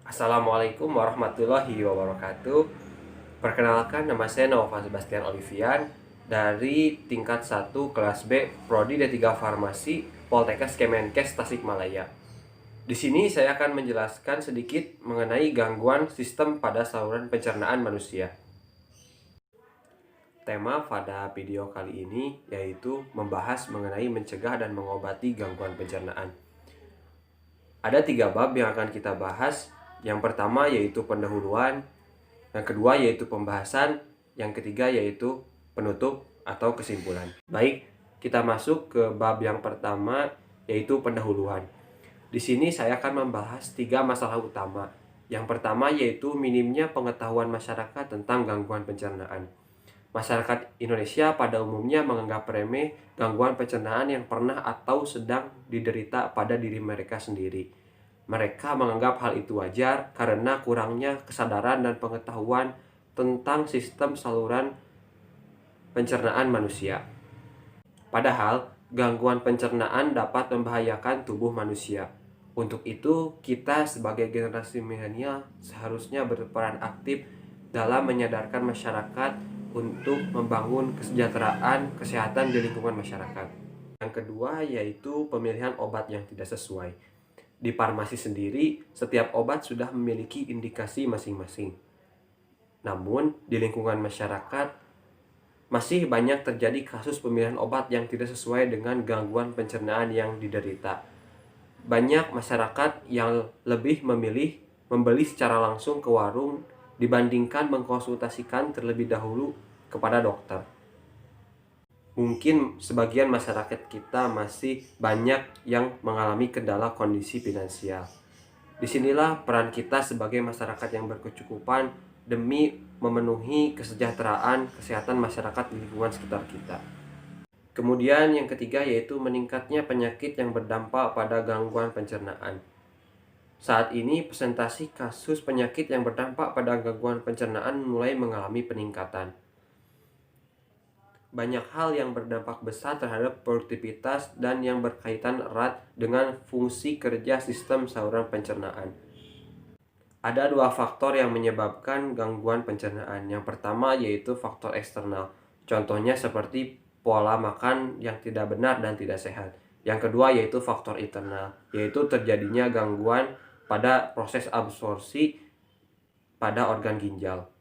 Assalamualaikum warahmatullahi wabarakatuh. Perkenalkan, nama saya Nova Sebastian Olivian dari tingkat 1 kelas B Prodi D3 Farmasi Poltekkes Kemenkes Tasikmalaya. Di sini saya akan menjelaskan sedikit mengenai gangguan sistem pada saluran pencernaan manusia. Tema pada video kali ini yaitu membahas mengenai mencegah dan mengobati gangguan pencernaan. Ada 3 bab yang akan kita bahas. Yang pertama yaitu pendahuluan, yang kedua yaitu pembahasan, yang ketiga yaitu penutup atau kesimpulan. Baik, kita masuk ke bab yang pertama yaitu pendahuluan. Di sini saya akan membahas 3 masalah utama. Yang pertama yaitu minimnya pengetahuan masyarakat tentang gangguan pencernaan. Masyarakat Indonesia pada umumnya menganggap remeh gangguan pencernaan yang pernah atau sedang diderita pada diri mereka sendiri. Mereka menganggap hal itu wajar karena kurangnya kesadaran dan pengetahuan tentang sistem saluran pencernaan manusia. Padahal, gangguan pencernaan dapat membahayakan tubuh manusia. Untuk itu, kita sebagai generasi milenial seharusnya berperan aktif dalam menyadarkan masyarakat untuk membangun kesejahteraan kesehatan di lingkungan masyarakat. Yang kedua yaitu pemilihan obat yang tidak sesuai. Di farmasi sendiri, setiap obat sudah memiliki indikasi masing-masing. Namun, di lingkungan masyarakat, masih banyak terjadi kasus pemilihan obat yang tidak sesuai dengan gangguan pencernaan yang diderita. Banyak masyarakat yang lebih memilih membeli secara langsung ke warung dibandingkan mengkonsultasikan terlebih dahulu kepada dokter. Mungkin sebagian masyarakat kita masih banyak yang mengalami kendala kondisi finansial. Disinilah peran kita sebagai masyarakat yang berkecukupan demi memenuhi kesejahteraan kesehatan masyarakat di lingkungan sekitar kita. Kemudian yang ketiga yaitu meningkatnya penyakit yang berdampak pada gangguan pencernaan. Saat ini presentasi kasus penyakit yang berdampak pada gangguan pencernaan mulai mengalami peningkatan. Banyak hal yang berdampak besar terhadap produktivitas dan yang berkaitan erat dengan fungsi kerja sistem saluran pencernaan. Ada 2 faktor yang menyebabkan gangguan pencernaan. Yang pertama yaitu faktor eksternal. Contohnya seperti pola makan yang tidak benar dan tidak sehat. Yang kedua yaitu faktor internal, yaitu terjadinya gangguan pada proses absorpsi pada organ ginjal.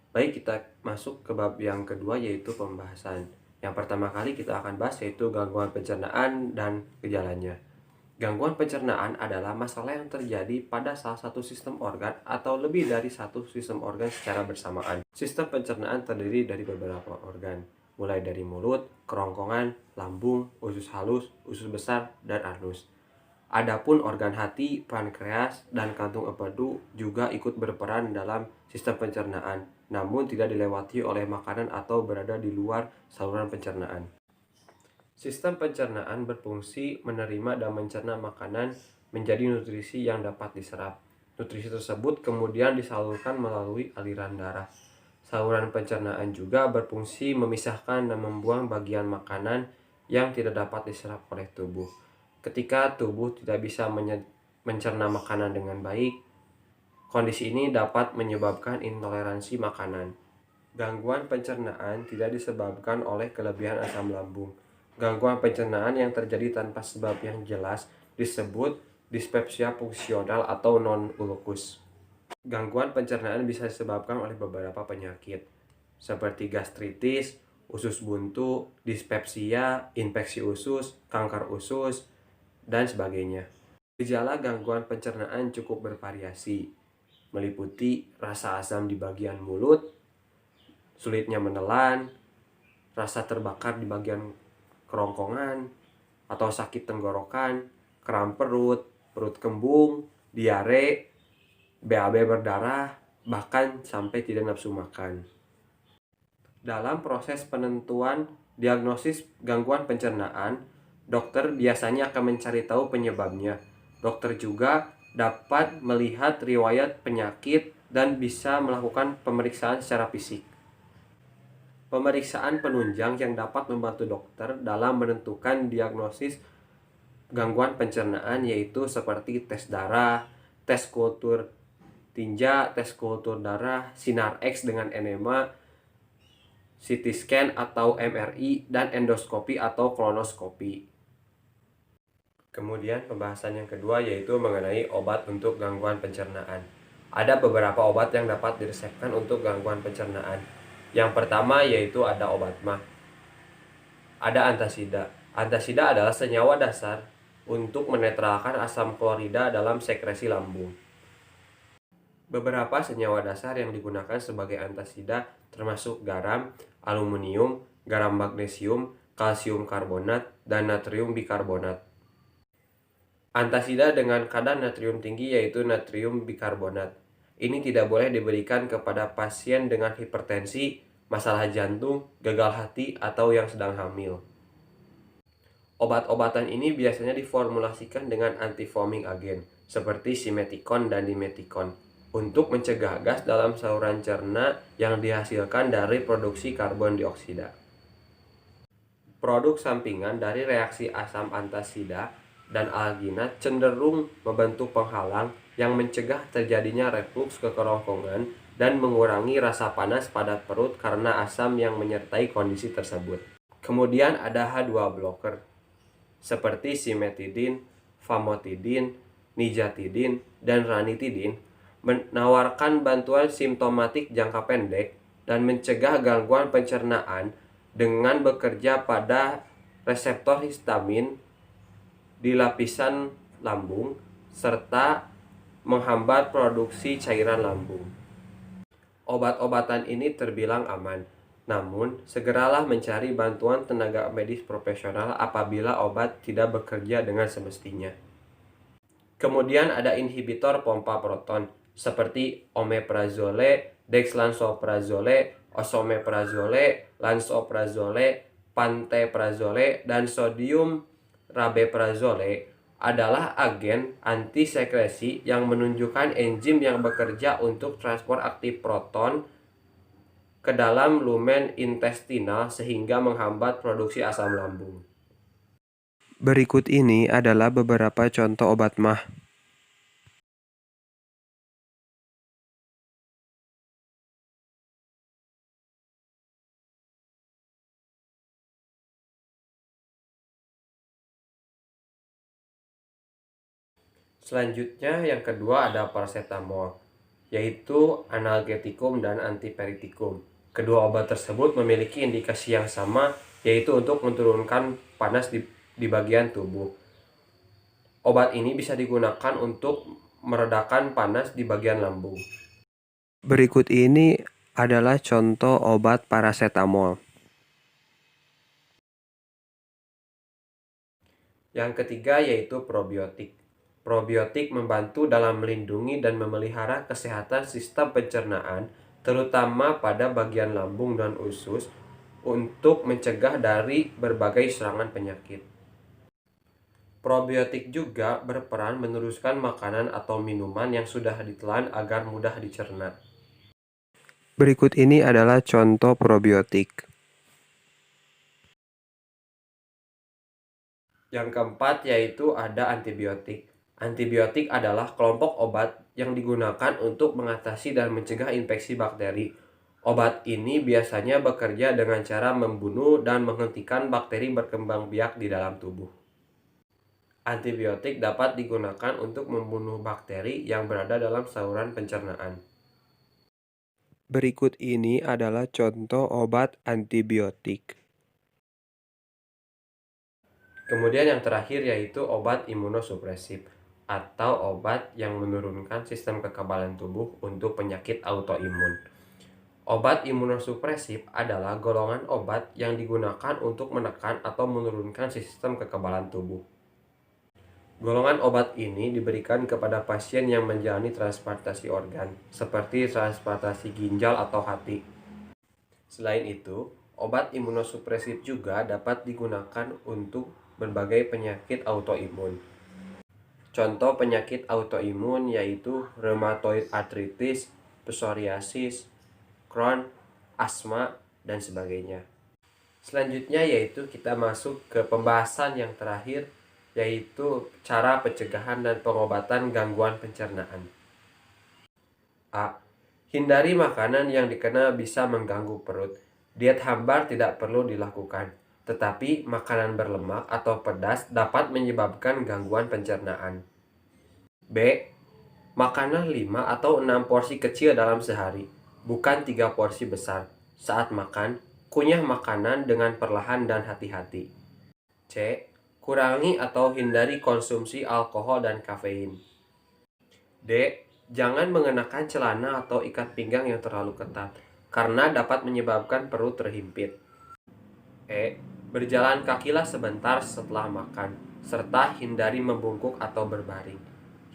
Baik, kita masuk ke bab yang kedua yaitu pembahasan. Yang pertama kali kita akan bahas yaitu gangguan pencernaan dan gejalanya. Gangguan pencernaan adalah masalah yang terjadi pada salah satu sistem organ atau lebih dari satu sistem organ secara bersamaan. Sistem pencernaan terdiri dari beberapa organ, mulai dari mulut, kerongkongan, lambung, usus halus, usus besar, dan anus. Adapun organ hati, pankreas, dan kantung empedu juga ikut berperan dalam sistem pencernaan, namun tidak dilewati oleh makanan atau berada di luar saluran pencernaan. Sistem pencernaan berfungsi menerima dan mencerna makanan menjadi nutrisi yang dapat diserap. Nutrisi tersebut kemudian disalurkan melalui aliran darah. Saluran pencernaan juga berfungsi memisahkan dan membuang bagian makanan yang tidak dapat diserap oleh tubuh. Ketika tubuh tidak bisa mencerna makanan dengan baik, kondisi ini dapat menyebabkan intoleransi makanan. Gangguan pencernaan tidak disebabkan oleh kelebihan asam lambung. Gangguan pencernaan yang terjadi tanpa sebab yang jelas disebut dispepsia fungsional atau non-ulcus. Gangguan pencernaan bisa disebabkan oleh beberapa penyakit, seperti gastritis, usus buntu, dispepsia, infeksi usus, kanker usus, dan sebagainya. Gejala gangguan pencernaan cukup bervariasi, meliputi rasa asam di bagian mulut, sulitnya menelan, rasa terbakar di bagian kerongkongan, atau sakit tenggorokan, kram perut, perut kembung, diare, BAB berdarah, bahkan sampai tidak nafsu makan. Dalam proses penentuan diagnosis gangguan pencernaan, dokter biasanya akan mencari tahu penyebabnya. Dokter juga dapat melihat riwayat penyakit dan bisa melakukan pemeriksaan secara fisik. Pemeriksaan penunjang yang dapat membantu dokter dalam menentukan diagnosis gangguan pencernaan yaitu seperti tes darah, tes kultur tinja, tes kultur darah, sinar X dengan enema, CT scan atau MRI, dan endoskopi atau kolonoskopi. Kemudian pembahasan yang kedua yaitu mengenai obat untuk gangguan pencernaan. Ada beberapa obat yang dapat diresepkan untuk gangguan pencernaan. Yang pertama yaitu ada obat MAH. Ada antasida. Antasida adalah senyawa dasar untuk menetralkan asam klorida dalam sekresi lambung. Beberapa senyawa dasar yang digunakan sebagai antasida termasuk garam, aluminium, garam magnesium, kalsium karbonat, dan natrium bikarbonat. Antasida dengan kadar natrium tinggi yaitu natrium bikarbonat. Ini tidak boleh diberikan kepada pasien dengan hipertensi, masalah jantung, gagal hati, atau yang sedang hamil. Obat-obatan ini biasanya diformulasikan dengan anti-foaming agent seperti simeticon dan dimeticon untuk mencegah gas dalam saluran cerna yang dihasilkan dari produksi karbon dioksida. Produk sampingan dari reaksi asam antasida dan alginat cenderung membentuk penghalang yang mencegah terjadinya refluks ke kerongkongan dan mengurangi rasa panas pada perut karena asam yang menyertai kondisi tersebut. Kemudian ada H2 blocker seperti simetidin, famotidin, nijatidin, dan ranitidin menawarkan bantuan simptomatik jangka pendek dan mencegah gangguan pencernaan dengan bekerja pada reseptor histamin di lapisan lambung serta menghambat produksi cairan lambung. Obat-obatan ini terbilang aman, namun segeralah mencari bantuan tenaga medis profesional apabila obat tidak bekerja dengan semestinya. Kemudian ada inhibitor pompa proton seperti omeprazole, dexlansoprazole, esomeprazole, lansoprazole, pantoprazole, dan sodium rabeprazole adalah agen antisekresi yang menunjukkan enzim yang bekerja untuk transport aktif proton ke dalam lumen intestinal sehingga menghambat produksi asam lambung. Berikut ini adalah beberapa contoh obat MAH. Selanjutnya yang kedua ada paracetamol, yaitu analgetikum dan antipiretikum. Kedua obat tersebut memiliki indikasi yang sama, yaitu untuk menurunkan panas di bagian tubuh. Obat ini bisa digunakan untuk meredakan panas di bagian lambung. Berikut ini adalah contoh obat paracetamol. Yang ketiga yaitu probiotik. Probiotik membantu dalam melindungi dan memelihara kesehatan sistem pencernaan, terutama pada bagian lambung dan usus, untuk mencegah dari berbagai serangan penyakit. Probiotik juga berperan meneruskan makanan atau minuman yang sudah ditelan agar mudah dicerna. Berikut ini adalah contoh probiotik. Yang keempat yaitu ada antibiotik. Antibiotik adalah kelompok obat yang digunakan untuk mengatasi dan mencegah infeksi bakteri. Obat ini biasanya bekerja dengan cara membunuh dan menghentikan bakteri berkembang biak di dalam tubuh. Antibiotik dapat digunakan untuk membunuh bakteri yang berada dalam saluran pencernaan. Berikut ini adalah contoh obat antibiotik. Kemudian yang terakhir yaitu obat imunosupresif atau obat yang menurunkan sistem kekebalan tubuh untuk penyakit autoimun. Obat imunosupresif adalah golongan obat yang digunakan untuk menekan atau menurunkan sistem kekebalan tubuh. Golongan obat ini diberikan kepada pasien yang menjalani transplantasi organ, seperti transplantasi ginjal atau hati. Selain itu, obat imunosupresif juga dapat digunakan untuk berbagai penyakit autoimun. Contoh penyakit autoimun yaitu rheumatoid arthritis, psoriasis, Crohn, asma, dan sebagainya. Selanjutnya yaitu kita masuk ke pembahasan yang terakhir yaitu cara pencegahan dan pengobatan gangguan pencernaan. A. Hindari makanan yang dikenal bisa mengganggu perut. Diet hambar tidak perlu dilakukan, tetapi makanan berlemak atau pedas dapat menyebabkan gangguan pencernaan. B. Makanlah 5 atau 6 porsi kecil dalam sehari, bukan 3 porsi besar. Saat makan, kunyah makanan dengan perlahan dan hati-hati. C. Kurangi atau hindari konsumsi alkohol dan kafein. D. Jangan mengenakan celana atau ikat pinggang yang terlalu ketat, karena dapat menyebabkan perut terhimpit. E. Berjalan kakilah sebentar setelah makan, serta hindari membungkuk atau berbaring.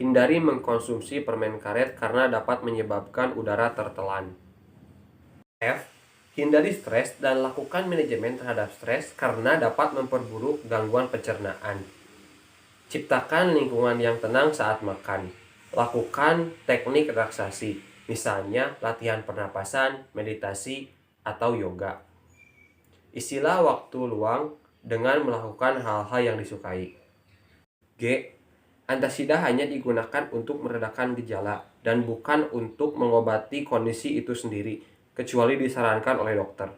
Hindari mengkonsumsi permen karet karena dapat menyebabkan udara tertelan. F. Hindari stres dan lakukan manajemen terhadap stres karena dapat memperburuk gangguan pencernaan. Ciptakan lingkungan yang tenang saat makan. Lakukan teknik relaksasi, misalnya latihan pernapasan, meditasi, atau yoga. Isilah waktu luang dengan melakukan hal-hal yang disukai. G. Antasida hanya digunakan untuk meredakan gejala dan bukan untuk mengobati kondisi itu sendiri, kecuali disarankan oleh dokter.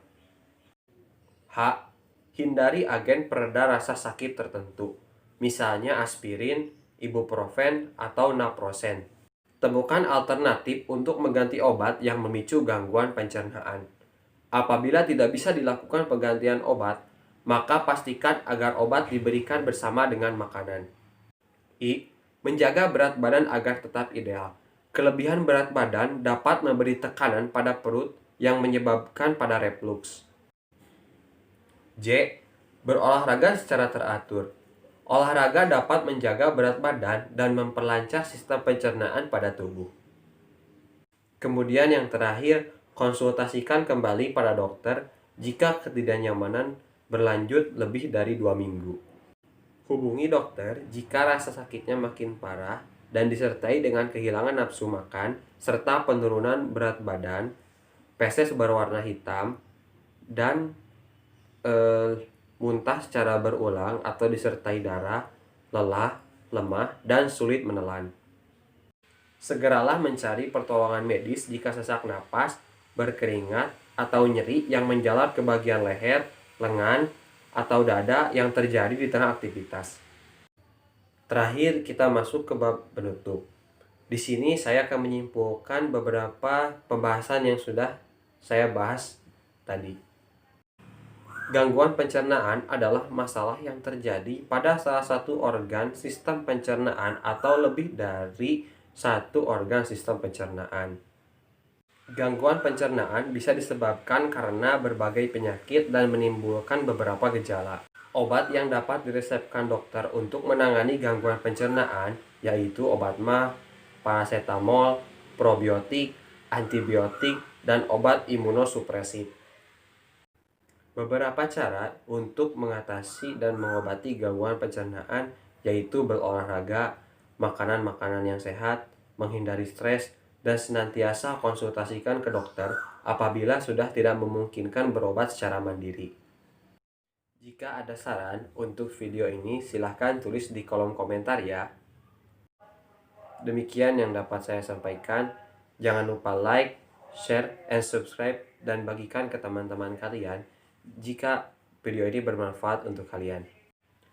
H. Hindari agen pereda rasa sakit tertentu, misalnya aspirin, ibuprofen, atau naproxen. Temukan alternatif untuk mengganti obat yang memicu gangguan pencernaan. Apabila tidak bisa dilakukan penggantian obat, maka pastikan agar obat diberikan bersama dengan makanan. I. Menjaga berat badan agar tetap ideal. Kelebihan berat badan dapat memberi tekanan pada perut yang menyebabkan pada reflux. J. Berolahraga secara teratur. Olahraga dapat menjaga berat badan dan memperlancar sistem pencernaan pada tubuh. Kemudian yang terakhir, konsultasikan kembali pada dokter jika ketidaknyamanan berlanjut lebih dari 2 minggu. Hubungi dokter jika rasa sakitnya makin parah dan disertai dengan kehilangan nafsu makan serta penurunan berat badan, feses berwarna hitam, dan muntah secara berulang atau disertai darah, lelah, lemah, dan sulit menelan. Segeralah mencari pertolongan medis jika sesak napas, berkeringat, atau nyeri yang menjalar ke bagian leher, lengan, atau dada yang terjadi di tengah aktivitas. Terakhir, kita masuk ke bab penutup. Di sini saya akan menyimpulkan beberapa pembahasan yang sudah saya bahas tadi. Gangguan pencernaan adalah masalah yang terjadi pada salah satu organ sistem pencernaan atau lebih dari satu organ sistem pencernaan. Gangguan pencernaan bisa disebabkan karena berbagai penyakit dan menimbulkan beberapa gejala. Obat yang dapat diresepkan dokter untuk menangani gangguan pencernaan yaitu obat MAH, paracetamol, probiotik, antibiotik, dan obat imunosupresif. Beberapa cara untuk mengatasi dan mengobati gangguan pencernaan yaitu berolahraga, makanan-makanan yang sehat, menghindari stres, dan senantiasa konsultasikan ke dokter apabila sudah tidak memungkinkan berobat secara mandiri. Jika ada saran untuk video ini, silahkan tulis di kolom komentar ya. Demikian yang dapat saya sampaikan. Jangan lupa like, share, and subscribe, dan bagikan ke teman-teman kalian jika video ini bermanfaat untuk kalian.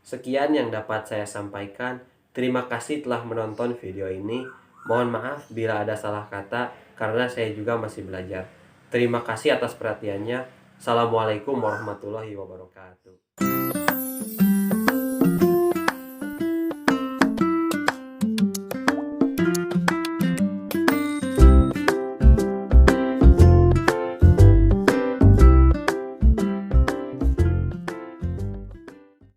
Sekian yang dapat saya sampaikan. Terima kasih telah menonton video ini. Mohon maaf bila ada salah kata karena saya juga masih belajar. Terima kasih atas perhatiannya. Assalamualaikum warahmatullahi wabarakatuh.